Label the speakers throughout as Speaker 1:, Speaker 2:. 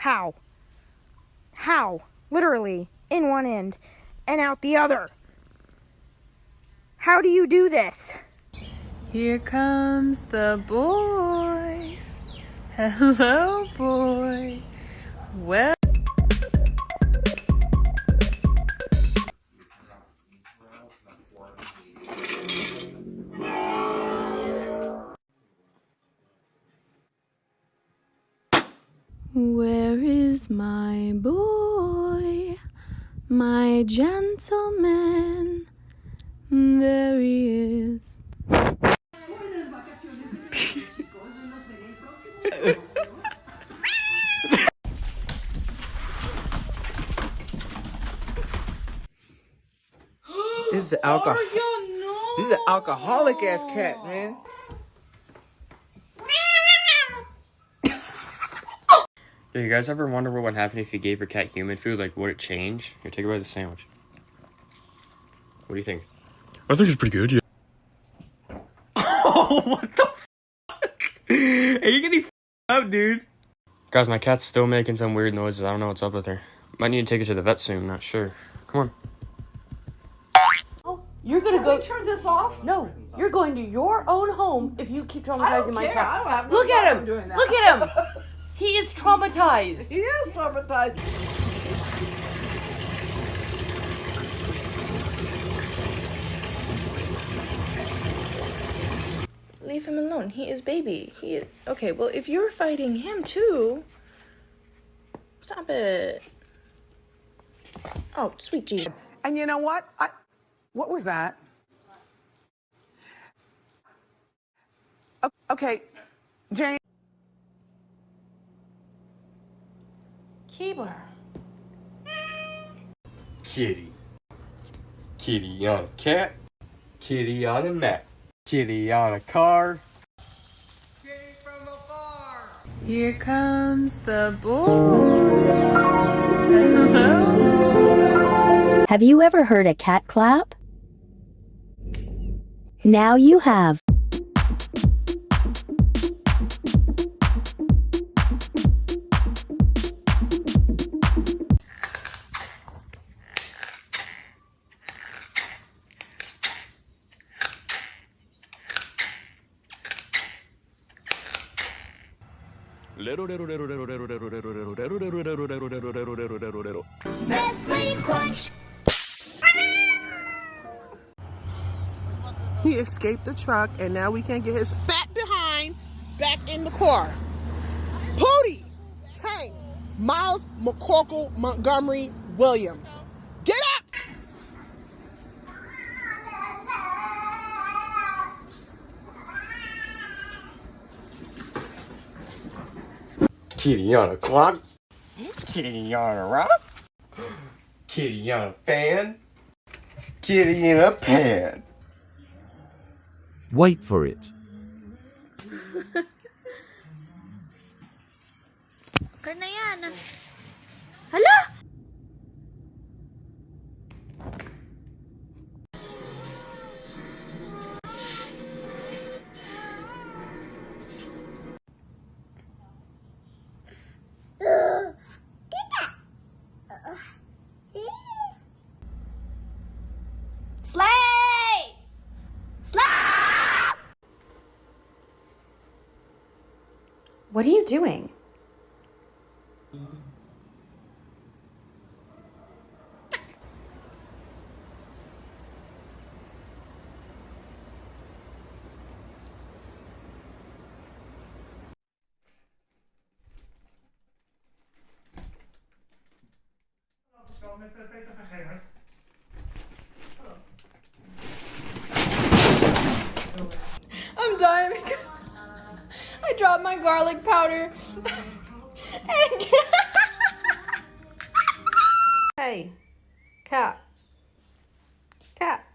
Speaker 1: How? How? Literally, in one end and out the other. How do you do this?
Speaker 2: Here comes the boy. Hello, boy. Well. Where is my boy, my gentleman? There he is.
Speaker 3: This is an alcoholic ass cat, man.
Speaker 4: Do you guys ever wonder what would happen if you gave your cat human food? Like, would it change? Here, take a bite of the sandwich. What do you think?
Speaker 5: I think it's pretty good, yeah.
Speaker 4: Oh, what the fuck? Are you getting out, dude? Guys, my cat's still making some weird noises. I don't know what's up with her. Might need to take her to the vet soon. I'm not sure. Come on.
Speaker 6: Oh, you're gonna go
Speaker 7: turn this off?
Speaker 6: No, you're going to your own home if you keep traumatizing my cat.
Speaker 7: I don't have no
Speaker 6: Look at
Speaker 7: problem
Speaker 6: him.
Speaker 7: doing that.
Speaker 6: Look at him. He is traumatized.
Speaker 7: He is traumatized.
Speaker 1: Leave him alone. He is baby. Okay, well, if you're fighting him too, stop it. Oh, sweet Jesus.
Speaker 8: And you know what? What was that? Okay, Jane.
Speaker 1: Keebler.
Speaker 3: Kitty. Kitty on a cat. Kitty on a mat. Kitty on a car. Kitty from afar.
Speaker 2: Here comes the boy. Hello.
Speaker 9: Have you ever heard a cat clap? Now you have.
Speaker 8: Nestle Crunch. He escaped the truck, and now we can't get his fat behind back in the car. Pootie, Tank, Miles McCorkle Montgomery Williams. Get up!
Speaker 3: Kitty on a clock. Kitty on a rock. Kitty on a fan. Kitty in a pan.
Speaker 10: Wait for it.
Speaker 1: Okay na yan. Hala!
Speaker 9: Slay! Slay!
Speaker 11: What are you doing?
Speaker 2: I'm dying because I dropped my garlic powder. And
Speaker 11: Hey, cat. Cat.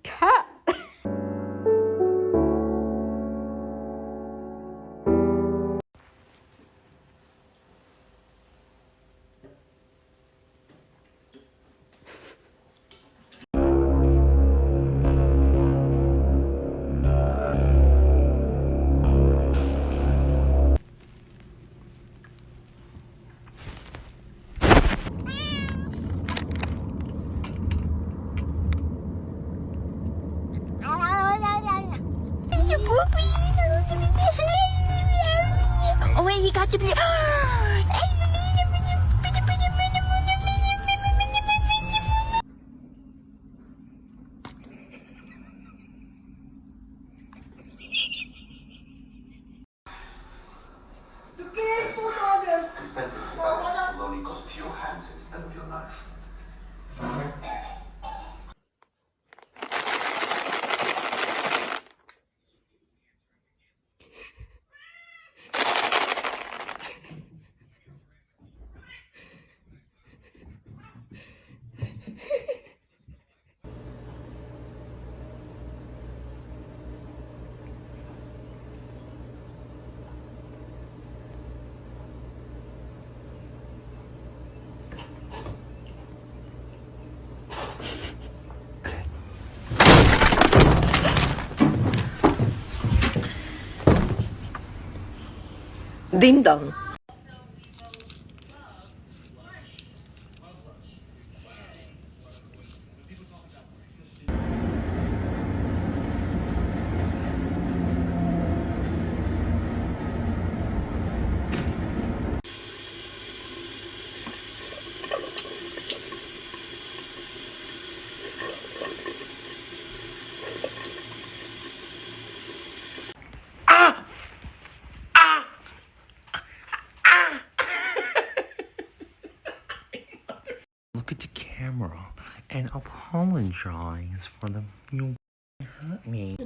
Speaker 11: Cat.
Speaker 9: you got to be.
Speaker 5: Confess if you got it will only cost you your hands instead of your knife.
Speaker 7: Ding dong.
Speaker 10: Look at the camera and apologize for the you hurt me.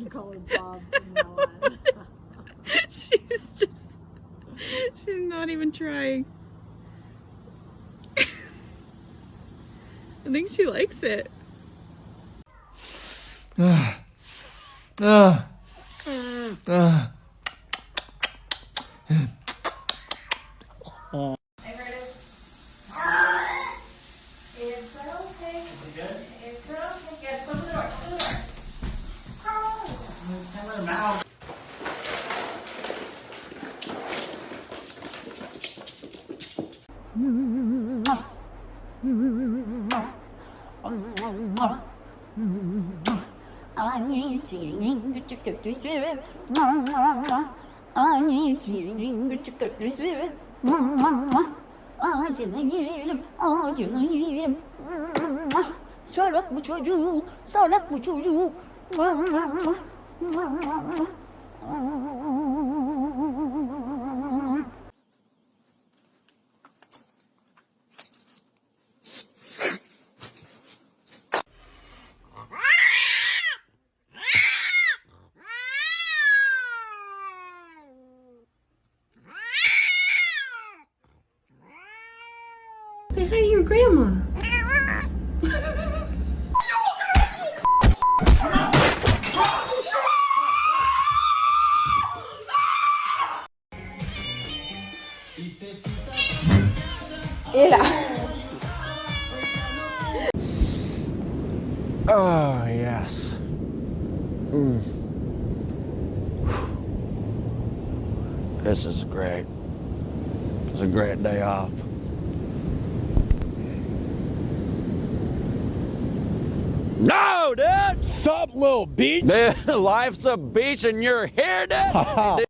Speaker 2: She's not even trying. I think she likes it.
Speaker 9: It's okay. Is it good? It's okay. Yes, close the door. Close the door.
Speaker 12: Salak bu çocuğu, salak bu çocuğu.
Speaker 11: Say hi to your grandma.
Speaker 10: Oh, yes. This is great. It's a great day off. No, dude! Sup, little beach? Life's a beach and you're here, dude?